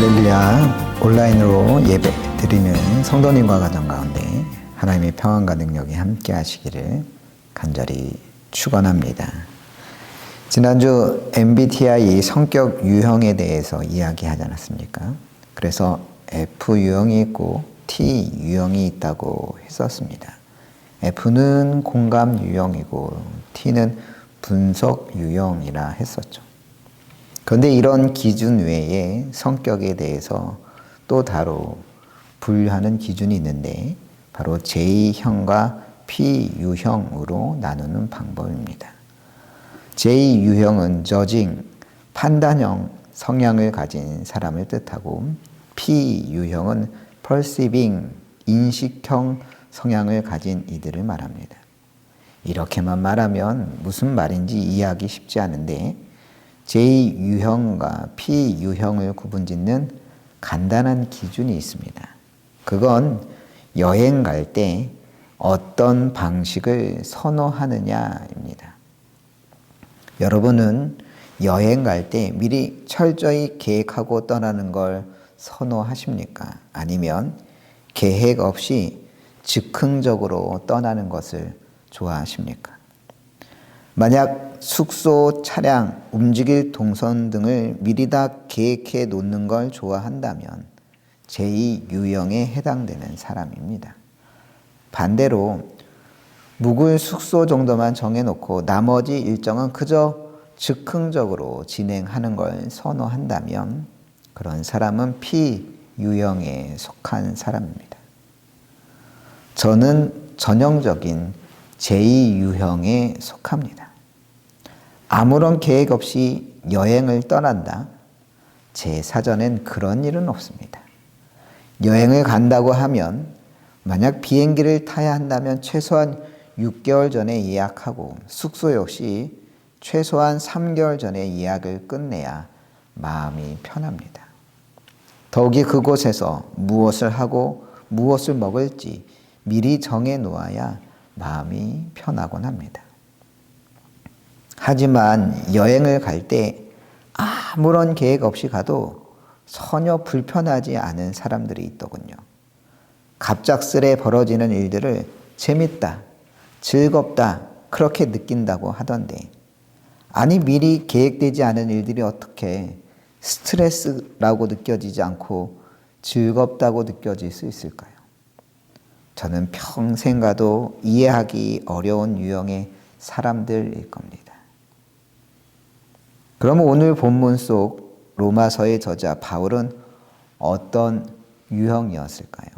할렐루야. 온라인으로 예배 드리는 성도님과 가정 가운데 하나님의 평안과 능력이 함께 하시기를 간절히 축원합니다. 지난주 MBTI 성격 유형에 대해서 이야기하지 않았습니까? 그래서 F 유형이 있고 T 유형이 있다고 했었습니다. F는 공감 유형이고 T는 분석 유형이라 했었죠. 그런데 이런 기준 외에 성격에 대해서 또 다루 분류하는 기준이 있는데 바로 J형과 P유형으로 나누는 방법입니다. J유형은 judging, 판단형 성향을 가진 사람을 뜻하고 P유형은 perceiving, 인식형 성향을 가진 이들을 말합니다. 이렇게만 말하면 무슨 말인지 이해하기 쉽지 않은데 J유형과 P유형을 구분짓는 간단한 기준이 있습니다. 그건 여행 갈 때 어떤 방식을 선호하느냐입니다. 여러분은 여행 갈 때 미리 철저히 계획하고 떠나는 걸 선호하십니까? 아니면 계획 없이 즉흥적으로 떠나는 것을 좋아하십니까? 만약 숙소, 차량, 움직일 동선 등을 미리 다 계획해 놓는 걸 좋아한다면 제2유형에 해당되는 사람입니다. 반대로 묵을 숙소 정도만 정해놓고 나머지 일정은 그저 즉흥적으로 진행하는 걸 선호한다면 그런 사람은 P유형에 속한 사람입니다. 저는 전형적인 제2유형에 속합니다. 아무런 계획 없이 여행을 떠난다. 제 사전엔 그런 일은 없습니다. 여행을 간다고 하면 만약 비행기를 타야 한다면 최소한 6개월 전에 예약하고 숙소 역시 최소한 3개월 전에 예약을 끝내야 마음이 편합니다. 더욱이 그곳에서 무엇을 하고 무엇을 먹을지 미리 정해 놓아야 마음이 편하곤 합니다. 하지만 여행을 갈 때 아무런 계획 없이 가도 전혀 불편하지 않은 사람들이 있더군요. 갑작스레 벌어지는 일들을 재밌다, 즐겁다 그렇게 느낀다고 하던데 아니 미리 계획되지 않은 일들이 어떻게 스트레스라고 느껴지지 않고 즐겁다고 느껴질 수 있을까요? 저는 평생 가도 이해하기 어려운 유형의 사람들일 겁니다. 그럼 오늘 본문 속 로마서의 저자 바울은 어떤 유형이었을까요?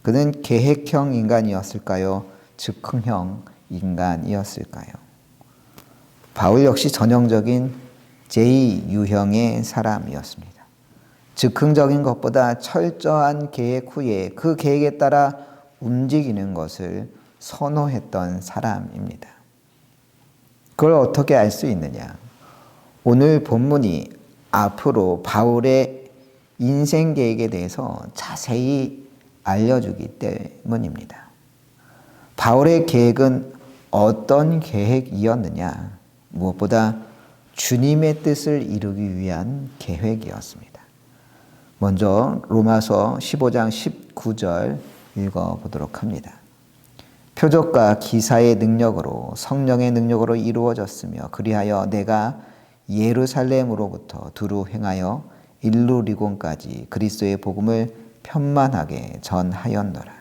그는 계획형 인간이었을까요? 즉흥형 인간이었을까요? 바울 역시 전형적인 J유형의 사람이었습니다. 즉흥적인 것보다 철저한 계획 후에 그 계획에 따라 움직이는 것을 선호했던 사람입니다. 그걸 어떻게 알 수 있느냐? 오늘 본문이 앞으로 바울의 인생 계획에 대해서 자세히 알려주기 때문입니다. 바울의 계획은 어떤 계획이었느냐? 무엇보다 주님의 뜻을 이루기 위한 계획이었습니다. 먼저 로마서 15장 19절 읽어보도록 합니다. 표적과 기사의 능력으로 성령의 능력으로 이루어졌으며 그리하여 내가 예루살렘으로부터 두루 행하여 일루리곤까지 그리스도의 복음을 편만하게 전하였노라.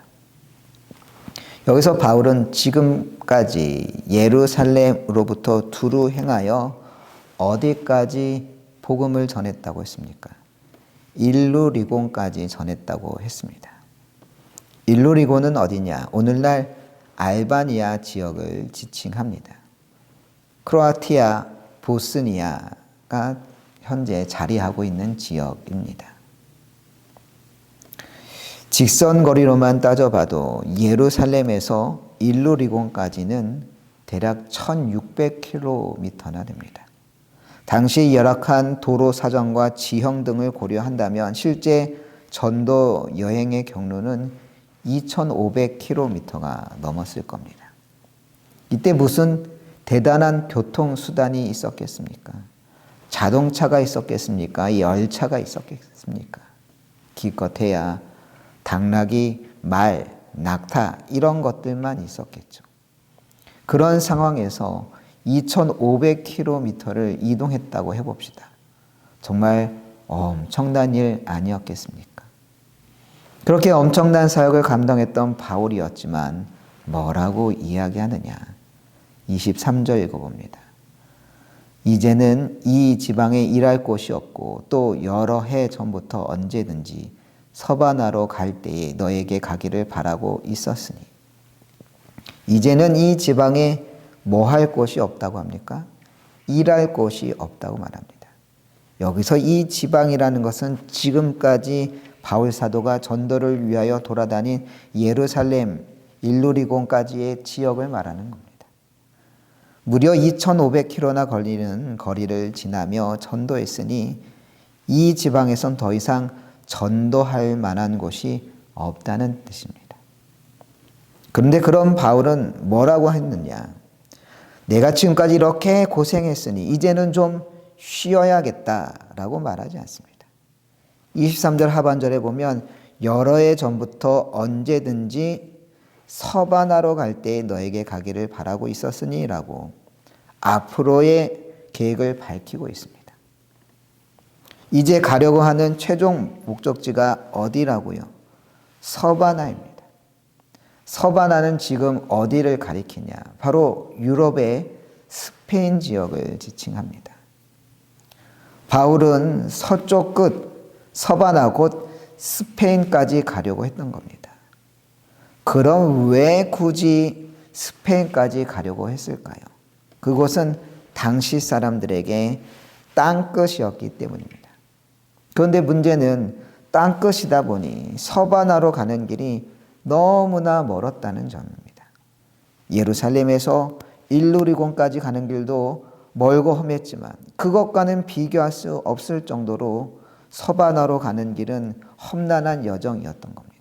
여기서 바울은 지금까지 예루살렘으로부터 두루 행하여 어디까지 복음을 전했다고 했습니까? 일루리곤까지 전했다고 했습니다. 일루리곤은 어디냐? 오늘날 알바니아 지역을 지칭합니다. 크로아티아, 보스니아가 현재 자리하고 있는 지역입니다. 직선 거리로만 따져봐도 예루살렘에서 일루리곤까지는 대략 1600km나 됩니다. 당시 열악한 도로 사정과 지형 등을 고려한다면 실제 전도 여행의 경로는 2500km가 넘었을 겁니다. 이때 무슨 대단한 교통수단이 있었겠습니까? 자동차가 있었겠습니까? 열차가 있었겠습니까? 기껏해야 당나귀, 말, 낙타 이런 것들만 있었겠죠. 그런 상황에서 2,500km를 이동했다고 해봅시다. 정말 엄청난 일 아니었겠습니까? 그렇게 엄청난 사역을 감당했던 바울이었지만 뭐라고 이야기하느냐? 23절 읽어봅니다. 이제는 이 지방에 일할 곳이 없고 또 여러 해 전부터 언제든지 서바나로 갈 때에 너에게 가기를 바라고 있었으니. 이제는 이 지방에 뭐 할 곳이 없다고 합니까? 일할 곳이 없다고 말합니다. 여기서 이 지방이라는 것은 지금까지 바울 사도가 전도를 위하여 돌아다닌 예루살렘, 일루리곤까지의 지역을 말하는 겁니다. 무려 2,500km나 걸리는 거리를 지나며 전도했으니 이 지방에선 더 이상 전도할 만한 곳이 없다는 뜻입니다. 그런데 그런 바울은 뭐라고 했느냐? 내가 지금까지 이렇게 고생했으니 이제는 좀 쉬어야겠다라고 말하지 않습니다. 23절 하반절에 보면 여러 해 전부터 언제든지 서바나로 갈 때 너에게 가기를 바라고 있었으니 라고 앞으로의 계획을 밝히고 있습니다. 이제 가려고 하는 최종 목적지가 어디라고요? 서바나입니다. 서바나는 지금 어디를 가리키냐? 바로 유럽의 스페인 지역을 지칭합니다. 바울은 서쪽 끝 서바나 곧 스페인까지 가려고 했던 겁니다. 그럼 왜 굳이 스페인까지 가려고 했을까요? 그곳은 당시 사람들에게 땅끝이었기 때문입니다. 그런데 문제는 땅끝이다 보니 서바나로 가는 길이 너무나 멀었다는 점입니다. 예루살렘에서 일루리곤까지 가는 길도 멀고 험했지만 그것과는 비교할 수 없을 정도로 서바나로 가는 길은 험난한 여정이었던 겁니다.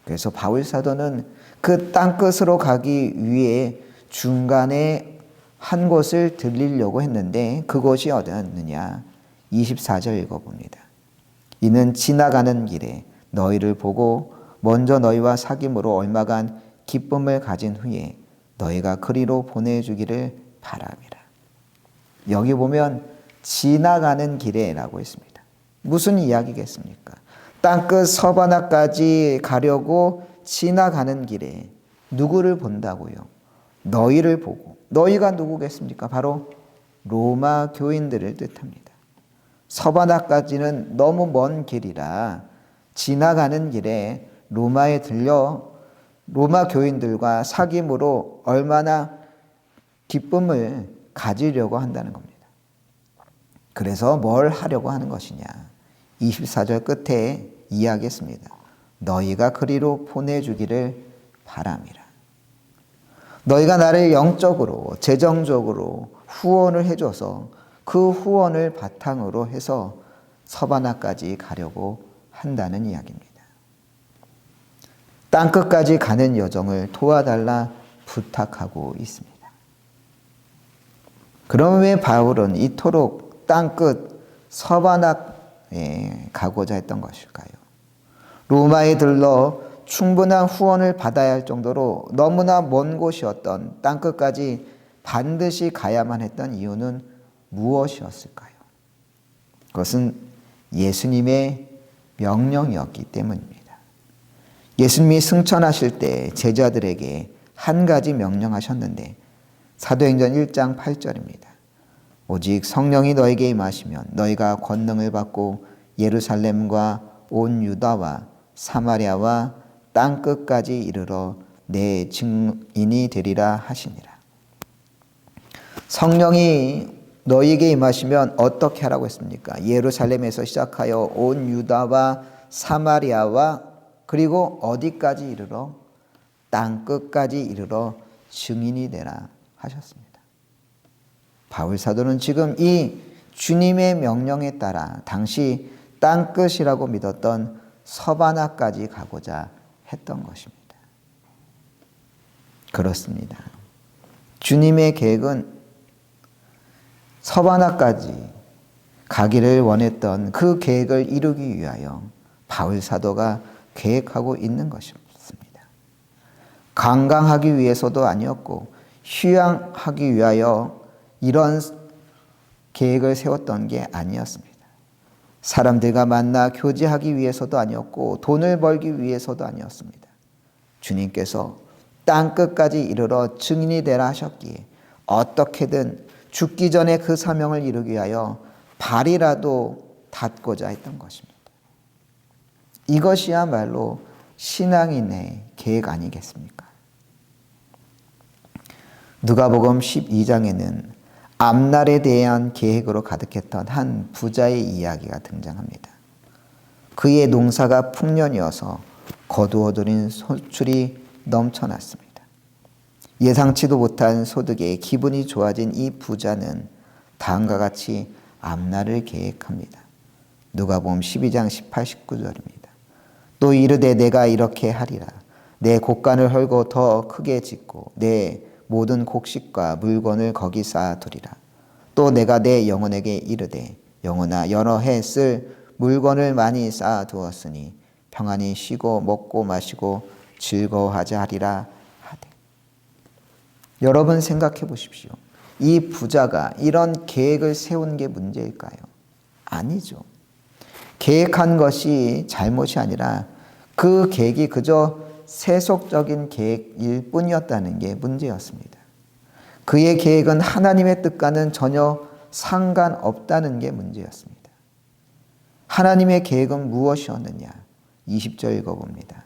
그래서 바울 사도는 그 땅끝으로 가기 위해 중간에 한 곳을 들리려고 했는데 그곳이 어디였느냐? 24절 읽어봅니다. 이는 지나가는 길에 너희를 보고 먼저 너희와 사귐으로 얼마간 기쁨을 가진 후에 너희가 그리로 보내주기를 바람이라. 여기 보면 지나가는 길에라고 했습니다. 무슨 이야기겠습니까? 땅끝 서바나까지 가려고 지나가는 길에 누구를 본다고요? 너희를 보고. 너희가 누구겠습니까? 바로 로마 교인들을 뜻합니다. 서바나까지는 너무 먼 길이라 지나가는 길에 로마에 들려 로마 교인들과 사귐으로 얼마나 기쁨을 가지려고 한다는 겁니다. 그래서 뭘 하려고 하는 것이냐? 24절 끝에 이야기했습니다. 너희가 그리로 보내주기를 바람이라. 너희가 나를 영적으로 재정적으로 후원을 해줘서 그 후원을 바탕으로 해서 서바나까지 가려고 한다는 이야기입니다. 땅끝까지 가는 여정을 도와달라 부탁하고 있습니다. 그럼 왜 바울은 이토록 땅끝 서바나에 가고자 했던 것일까요? 로마에 들러 충분한 후원을 받아야 할 정도로 너무나 먼 곳이었던 땅끝까지 반드시 가야만 했던 이유는 무엇이었을까요? 그것은 예수님의 명령이었기 때문입니다. 예수님이 승천하실 때 제자들에게 한 가지 명령하셨는데 사도행전 1장 8절입니다. 오직 성령이 너에게 임하시면 너희가 권능을 받고 예루살렘과 온 유다와 사마리아와 땅끝까지 이르러 내 증인이 되리라 하시니라. 성령이 너희에게 임하시면 어떻게 하라고 했습니까? 예루살렘에서 시작하여 온 유다와 사마리아와 그리고 어디까지 이르러? 땅끝까지 이르러 증인이 되라 하셨습니다. 바울 사도는 지금 이 주님의 명령에 따라 당시 땅끝이라고 믿었던 서바나까지 가고자 했던 것입니다. 그렇습니다. 주님의 계획은 서바나까지 가기를 원했던 그 계획을 이루기 위하여 바울 사도가 계획하고 있는 것입니다. 강강하기 위해서도 아니었고 휴양하기 위하여 이런 계획을 세웠던 게 아니었습니다. 사람들과 만나 교제하기 위해서도 아니었고 돈을 벌기 위해서도 아니었습니다. 주님께서 땅끝까지 이르러 증인이 되라 하셨기에 어떻게든 죽기 전에 그 사명을 이루기 위하여 발이라도 닿고자 했던 것입니다. 이것이야말로 신앙인의 계획 아니겠습니까? 누가복음 12장에는 앞날에 대한 계획으로 가득했던 한 부자의 이야기가 등장합니다. 그의 농사가 풍년이어서 거두어들인 소출이 넘쳐났습니다. 예상치도 못한 소득에 기분이 좋아진 이 부자는 다음과 같이 앞날을 계획합니다. 누가복음 12장 18, 19절입니다. 또 이르되 내가 이렇게 하리라. 내 곡간을 헐고 더 크게 짓고 내 모든 곡식과 물건을 거기 쌓아두리라. 또 내가 내 영혼에게 이르되 영혼아 여러 해 쓸 물건을 많이 쌓아두었으니 평안히 쉬고 먹고 마시고 즐거워하자 하리라 하되. 여러분 생각해 보십시오. 이 부자가 이런 계획을 세운 게 문제일까요? 아니죠. 계획한 것이 잘못이 아니라 그 계획이 그저 세속적인 계획일 뿐이었다는 게 문제였습니다. 그의 계획은 하나님의 뜻과는 전혀 상관없다는 게 문제였습니다. 하나님의 계획은 무엇이었느냐? 20절 읽어봅니다.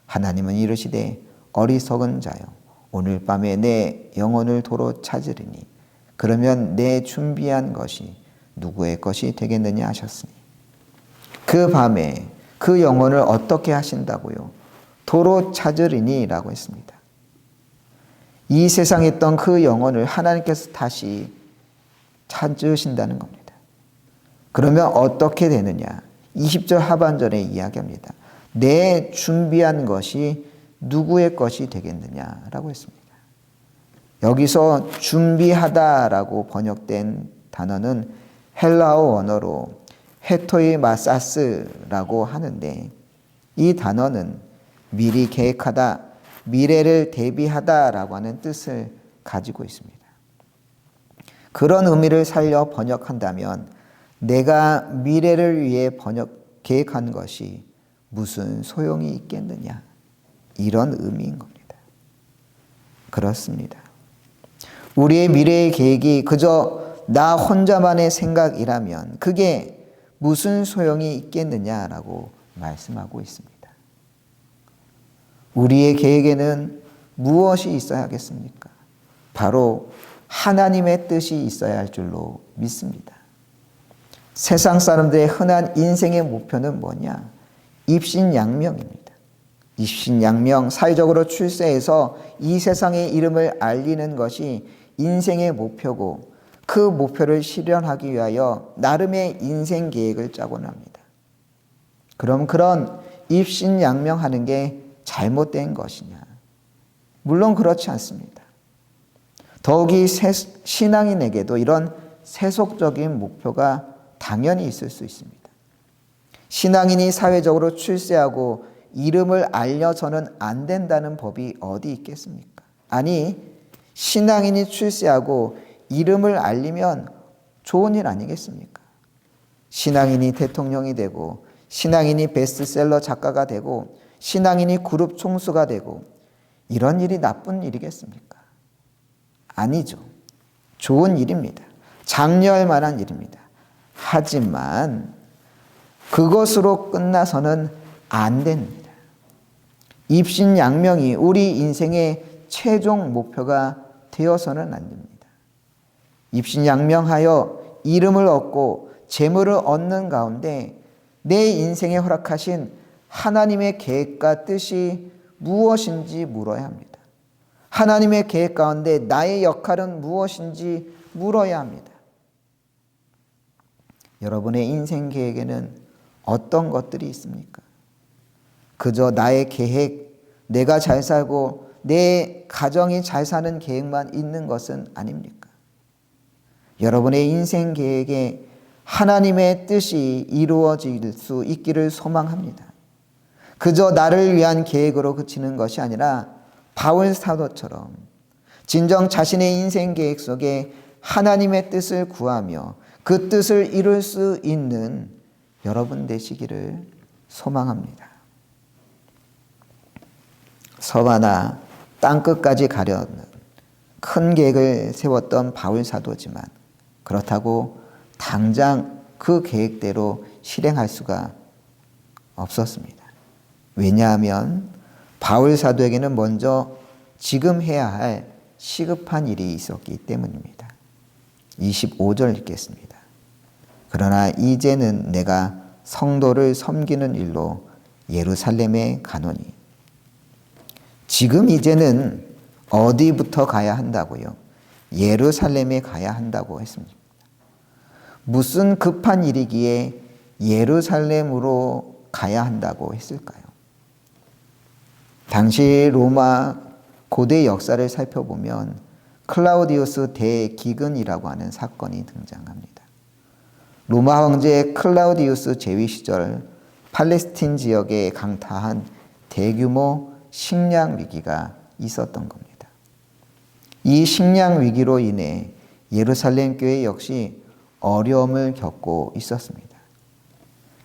하나님은 이르시되 어리석은 자여 오늘 밤에 내 영혼을 도로 찾으리니 그러면 내 준비한 것이 누구의 것이 되겠느냐 하셨으니 그 밤에 그 영혼을 어떻게 하신다고요? 도로 찾으리니 라고 했습니다. 이 세상에 있던 그 영혼을 하나님께서 다시 찾으신다는 겁니다. 그러면 어떻게 되느냐? 20절 하반절에 이야기합니다. 내 준비한 것이 누구의 것이 되겠느냐라고 했습니다. 여기서 준비하다라고 번역된 단어는 헬라어 원어로 헤토이마사스라고 하는데 이 단어는 미리 계획하다, 미래를 대비하다라고 하는 뜻을 가지고 있습니다. 그런 의미를 살려 번역한다면 내가 미래를 위해 계획한 것이 무슨 소용이 있겠느냐 이런 의미인 겁니다. 그렇습니다. 우리의 미래의 계획이 그저 나 혼자만의 생각이라면 그게 무슨 소용이 있겠느냐라고 말씀하고 있습니다. 우리의 계획에는 무엇이 있어야겠습니까? 바로 하나님의 뜻이 있어야 할 줄로 믿습니다. 세상 사람들의 흔한 인생의 목표는 뭐냐? 입신양명입니다. 입신양명, 사회적으로 출세해서 이 세상의 이름을 알리는 것이 인생의 목표고 그 목표를 실현하기 위하여 나름의 인생 계획을 짜곤 합니다. 그럼 그런 입신양명하는 게 잘못된 것이냐? 물론 그렇지 않습니다. 더욱이 신앙인에게도 이런 세속적인 목표가 당연히 있을 수 있습니다. 신앙인이 사회적으로 출세하고 이름을 알려서는 안 된다는 법이 어디 있겠습니까? 아니, 신앙인이 출세하고 이름을 알리면 좋은 일 아니겠습니까? 신앙인이 대통령이 되고 신앙인이 베스트셀러 작가가 되고 신앙인이 그룹 총수가 되고 이런 일이 나쁜 일이겠습니까? 아니죠. 좋은 일입니다. 장려할 만한 일입니다. 하지만 그것으로 끝나서는 안 됩니다. 입신양명이 우리 인생의 최종 목표가 되어서는 안 됩니다. 입신양명하여 이름을 얻고 재물을 얻는 가운데 내 인생에 허락하신 하나님의 계획과 뜻이 무엇인지 물어야 합니다. 하나님의 계획 가운데 나의 역할은 무엇인지 물어야 합니다. 여러분의 인생 계획에는 어떤 것들이 있습니까? 그저 나의 계획, 내가 잘 살고 내 가정이 잘 사는 계획만 있는 것은 아닙니까? 여러분의 인생 계획에 하나님의 뜻이 이루어질 수 있기를 소망합니다. 그저 나를 위한 계획으로 그치는 것이 아니라 바울 사도처럼 진정 자신의 인생 계획 속에 하나님의 뜻을 구하며 그 뜻을 이룰 수 있는 여러분 되시기를 소망합니다. 서바나 땅끝까지 가려는 큰 계획을 세웠던 바울 사도지만 그렇다고 당장 그 계획대로 실행할 수가 없었습니다. 왜냐하면 바울 사도에게는 먼저 지금 해야 할 시급한 일이 있었기 때문입니다. 25절 읽겠습니다. 그러나 이제는 내가 성도를 섬기는 일로 예루살렘에 가노니. 지금 이제는 어디부터 가야 한다고요? 예루살렘에 가야 한다고 했습니다. 무슨 급한 일이기에 예루살렘으로 가야 한다고 했을까요? 당시 로마 고대 역사를 살펴보면 클라우디우스 대기근이라고 하는 사건이 등장합니다. 로마 황제 클라우디우스 제위 시절 팔레스틴 지역에 강타한 대규모 식량 위기가 있었던 겁니다. 이 식량 위기로 인해 예루살렘 교회 역시 어려움을 겪고 있었습니다.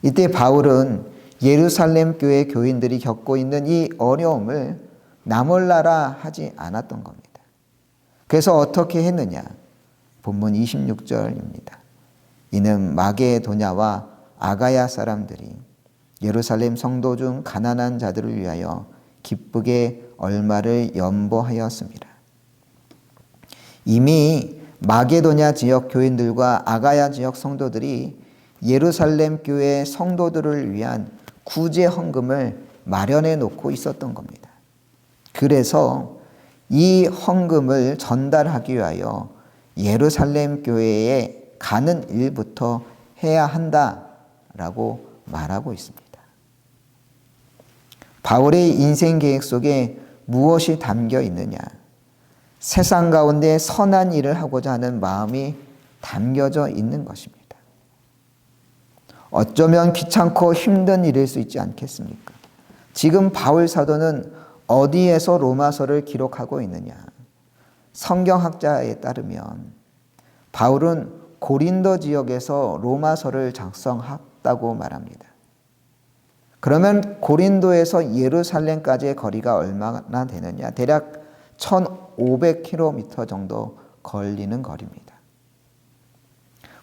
이때 바울은 예루살렘 교회 교인들이 겪고 있는 이 어려움을 나몰라라 하지 않았던 겁니다. 그래서 어떻게 했느냐? 본문 26절입니다. 이는 마게도냐와 아가야 사람들이 예루살렘 성도 중 가난한 자들을 위하여 기쁘게 얼마를 연보하였습니다. 이미 마게도냐 지역 교인들과 아가야 지역 성도들이 예루살렘 교회 성도들을 위한 구제 헌금을 마련해 놓고 있었던 겁니다. 그래서 이 헌금을 전달하기 위하여 예루살렘 교회에 가는 일부터 해야 한다라고 말하고 있습니다. 바울의 인생 계획 속에 무엇이 담겨 있느냐? 세상 가운데 선한 일을 하고자 하는 마음이 담겨져 있는 것입니다. 어쩌면 귀찮고 힘든 일일 수 있지 않겠습니까? 지금 바울 사도는 어디에서 로마서를 기록하고 있느냐? 성경학자에 따르면 바울은 고린도 지역에서 로마서를 작성했다고 말합니다. 그러면 고린도에서 예루살렘까지의 거리가 얼마나 되느냐? 대략 1500km 정도 걸리는 거리입니다.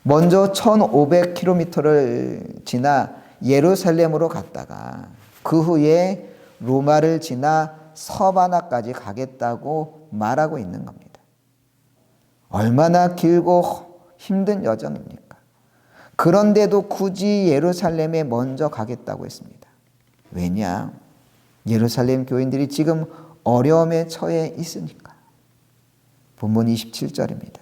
먼저 1500km를 지나 예루살렘으로 갔다가 그 후에 로마를 지나 서바나까지 가겠다고 말하고 있는 겁니다. 얼마나 길고 힘든 여정입니까? 그런데도 굳이 예루살렘에 먼저 가겠다고 했습니다. 왜냐? 예루살렘 교인들이 지금 어려움에 처해 있으니까. 본문 27절입니다.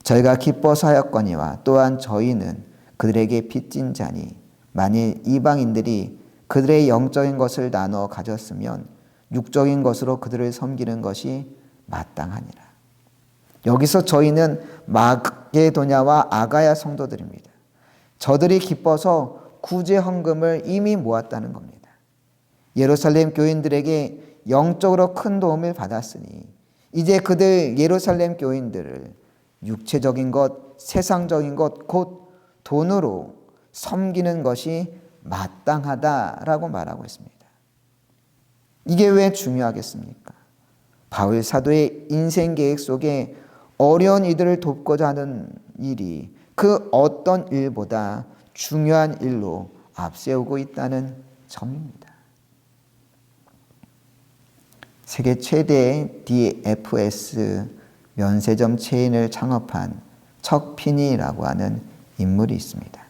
저희가 기뻐서 하였거니와 또한 저희는 그들에게 빚진 자니 만일 이방인들이 그들의 영적인 것을 나눠 가졌으면 육적인 것으로 그들을 섬기는 것이 마땅하니라. 여기서 저희는 마게도냐와 아가야 성도들입니다. 저들이 기뻐서 구제 헌금을 이미 모았다는 겁니다. 예루살렘 교인들에게 영적으로 큰 도움을 받았으니 이제 그들 예루살렘 교인들을 육체적인 것, 세상적인 것, 곧 돈으로 섬기는 것이 마땅하다라고 말하고 있습니다. 이게 왜 중요하겠습니까? 바울 사도의 인생 계획 속에 어려운 이들을 돕고자 하는 일이 그 어떤 일보다 중요한 일로 앞세우고 있다는 점입니다. 세계 최대의 DFS 면세점 체인을 창업한 척 피니라고 하는 인물이 있습니다.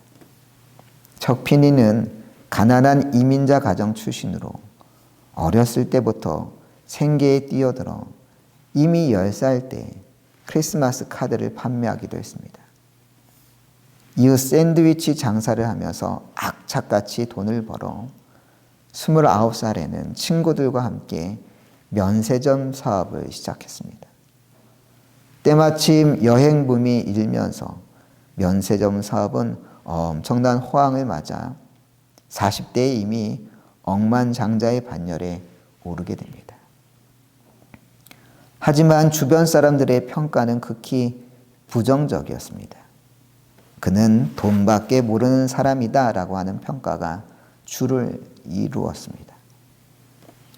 척 피니는 가난한 이민자 가정 출신으로 어렸을 때부터 생계에 뛰어들어 이미 10살 때 크리스마스 카드를 판매하기도 했습니다. 이후 샌드위치 장사를 하면서 악착같이 돈을 벌어 29살에는 친구들과 함께 면세점 사업을 시작했습니다. 때마침 여행 붐이 일면서 면세점 사업은 엄청난 호황을 맞아 40대에 이미 억만장자의 반열에 오르게 됩니다. 하지만 주변 사람들의 평가는 극히 부정적이었습니다. 그는 돈밖에 모르는 사람이다 라고 하는 평가가 주를 이루었습니다.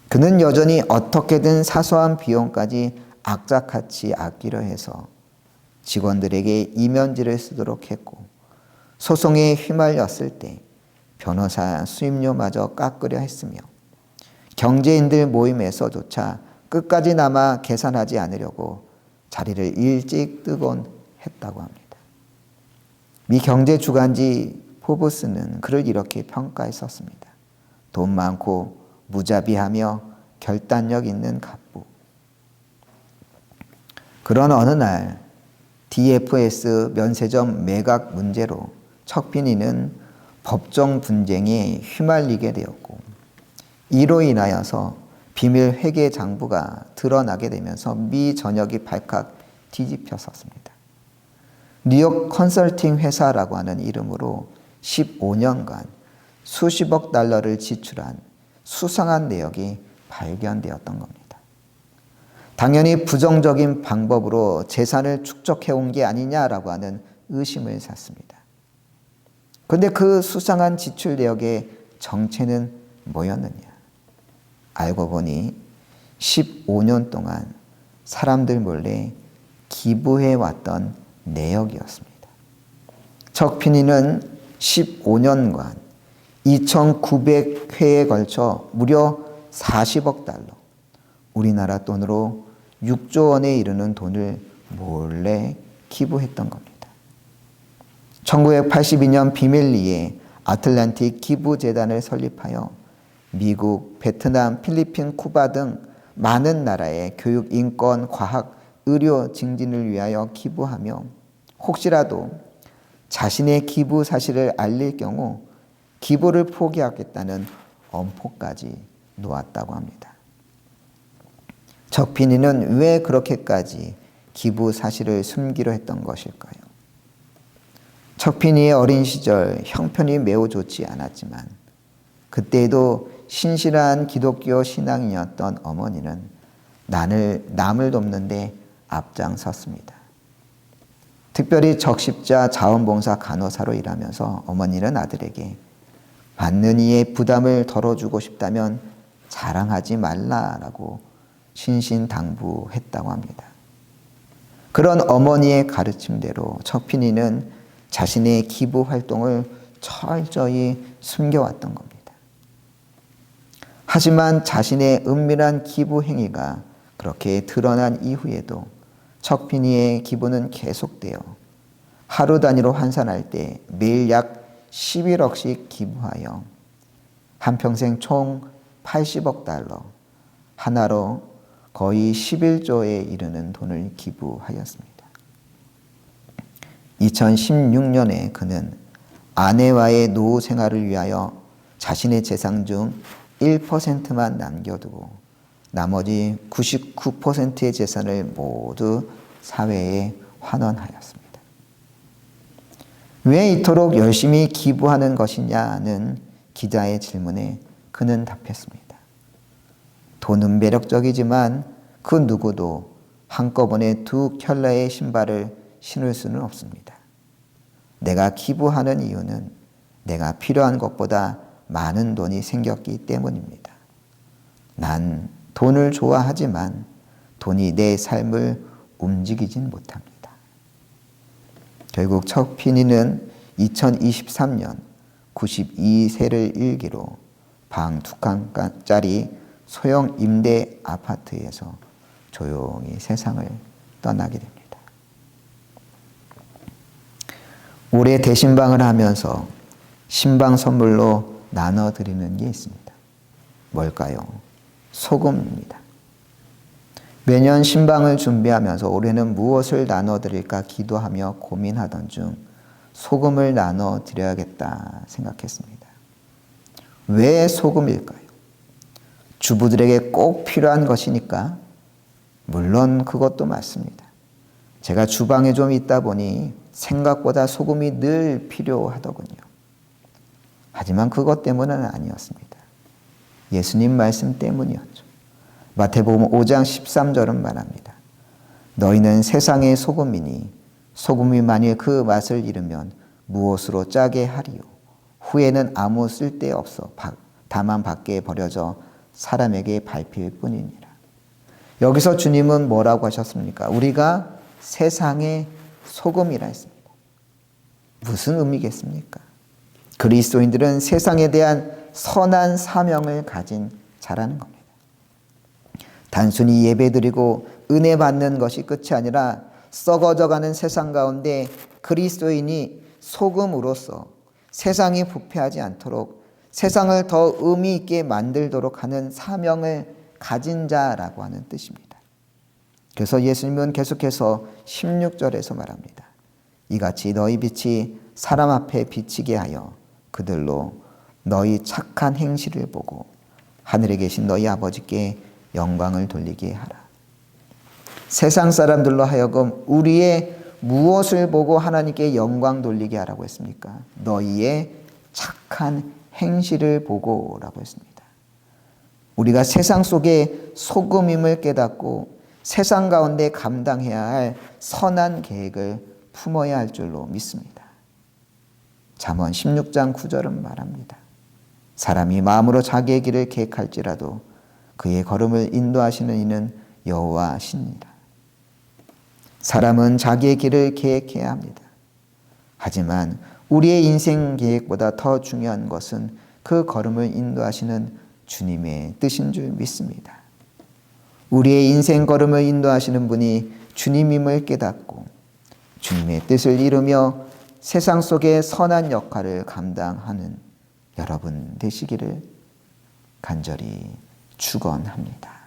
그는 여전히 어떻게든 사소한 비용까지 악착같이 아끼려 해서 직원들에게 이면지를 쓰도록 했고, 소송에 휘말렸을 때 변호사 수임료마저 깎으려 했으며, 경제인들 모임에서조차 끝까지나마 계산하지 않으려고 자리를 일찍 뜨곤 했다고 합니다. 미 경제 주간지 포브스는 그를 이렇게 평가했었습니다. 돈 많고 무자비하며 결단력 있는 갑부. 그런 어느 날 DFS 면세점 매각 문제로 척빈이는 법정 분쟁에 휘말리게 되었고, 이로 인하여서 비밀 회계 장부가 드러나게 되면서 미 전역이 발칵 뒤집혔었습니다. 뉴욕 컨설팅 회사라고 하는 이름으로 15년간 수십억 달러를 지출한 수상한 내역이 발견되었던 겁니다. 당연히 부정적인 방법으로 재산을 축적해온 게 아니냐라고 하는 의심을 샀습니다. 그런데 그 수상한 지출 내역의 정체는 뭐였느냐? 알고 보니 15년 동안 사람들 몰래 기부해왔던 내역이었습니다. 척피니는 15년간 2,900회에 걸쳐 무려 40억 달러, 우리나라 돈으로 6조 원에 이르는 돈을 몰래 기부했던 겁니다. 1982년 비밀리에 아틀란틱 기부재단을 설립하여 미국, 베트남, 필리핀, 쿠바 등 많은 나라의 교육, 인권, 과학, 의료 증진을 위하여 기부하며 혹시라도 자신의 기부 사실을 알릴 경우 기부를 포기하겠다는 엄포까지 놓았다고 합니다. 척피니는 왜 그렇게까지 기부 사실을 숨기려 했던 것일까요? 척피니의 어린 시절 형편이 매우 좋지 않았지만 그때에도 신실한 기독교 신앙이었던 어머니는 남을 돕는데 앞장섰습니다. 특별히 적십자 자원봉사 간호사로 일하면서 어머니는 아들에게 받는 이의 부담을 덜어주고 싶다면 자랑하지 말라라고 신신당부했다고 합니다. 그런 어머니의 가르침대로 척피니는 자신의 기부 활동을 철저히 숨겨왔던 겁니다. 하지만 자신의 은밀한 기부 행위가 그렇게 드러난 이후에도 척피니의 기부는 계속되어 하루 단위로 환산할 때 매일 약 11억씩 기부하여 한평생 총 80억 달러, 하나로 거의 11조에 이르는 돈을 기부하였습니다. 2016년에 그는 아내와의 노후 생활을 위하여 자신의 재산 중 1%만 남겨두고 나머지 99%의 재산을 모두 사회에 환원하였습니다. 왜 이토록 열심히 기부하는 것이냐는 기자의 질문에 그는 답했습니다. 돈은 매력적이지만 그 누구도 한꺼번에 2켤레의 신발을 신을 수는 없습니다. 내가 기부하는 이유는 내가 필요한 것보다 많은 돈이 생겼기 때문입니다. 난 돈을 좋아하지만 돈이 내 삶을 움직이진 못합니다. 결국 척피니는 2023년 92세를 일기로 방 2칸짜리 소형 임대 아파트에서 조용히 세상을 떠나게 됩니다. 올해 대신방을 하면서 신방 선물로 나눠드리는 게 있습니다. 뭘까요? 소금입니다. 매년 신방을 준비하면서 올해는 무엇을 나눠드릴까 기도하며 고민하던 중 소금을 나눠드려야겠다 생각했습니다. 왜 소금일까요? 주부들에게 꼭 필요한 것이니까? 물론 그것도 맞습니다. 제가 주방에 좀 있다 보니 생각보다 소금이 늘 필요하더군요. 하지만 그것 때문은 아니었습니다. 예수님 말씀 때문이었죠. 마태복음 5장 13절은 말합니다. 너희는 세상의 소금이니 소금이 만일 그 맛을 잃으면 무엇으로 짜게 하리요. 후에는 아무 쓸데없어 다만 밖에 버려져 사람에게 밟힐 뿐이니라. 여기서 주님은 뭐라고 하셨습니까? 우리가 세상의 소금이라 했습니다. 무슨 의미겠습니까? 그리스도인들은 세상에 대한 선한 사명을 가진 자라는 겁니다. 단순히 예배드리고 은혜 받는 것이 끝이 아니라 썩어져가는 세상 가운데 그리스도인이 소금으로서 세상이 부패하지 않도록 세상을 더 의미 있게 만들도록 하는 사명을 가진 자라고 하는 뜻입니다. 그래서 예수님은 계속해서 16절에서 말합니다. 이같이 너희 빛이 사람 앞에 비치게 하여 그들로 너희 착한 행실을 보고 하늘에 계신 너희 아버지께 영광을 돌리게 하라. 세상 사람들로 하여금 우리의 무엇을 보고 하나님께 영광 돌리게 하라고 했습니까? 너희의 착한 행실을 보고 라고 했습니다. 우리가 세상 속에 소금임을 깨닫고 세상 가운데 감당해야 할 선한 계획을 품어야 할 줄로 믿습니다. 잠언 16장 9절은 말합니다. 사람이 마음으로 자기의 길을 계획할지라도 그의 걸음을 인도하시는 이는 여호와시니라. 사람은 자기의 길을 계획해야 합니다. 하지만 우리의 인생 계획보다 더 중요한 것은 그 걸음을 인도하시는 주님의 뜻인 줄 믿습니다. 우리의 인생 걸음을 인도하시는 분이 주님임을 깨닫고 주님의 뜻을 이루며 세상 속의 선한 역할을 감당하는 여러분 되시기를 간절히 축원합니다.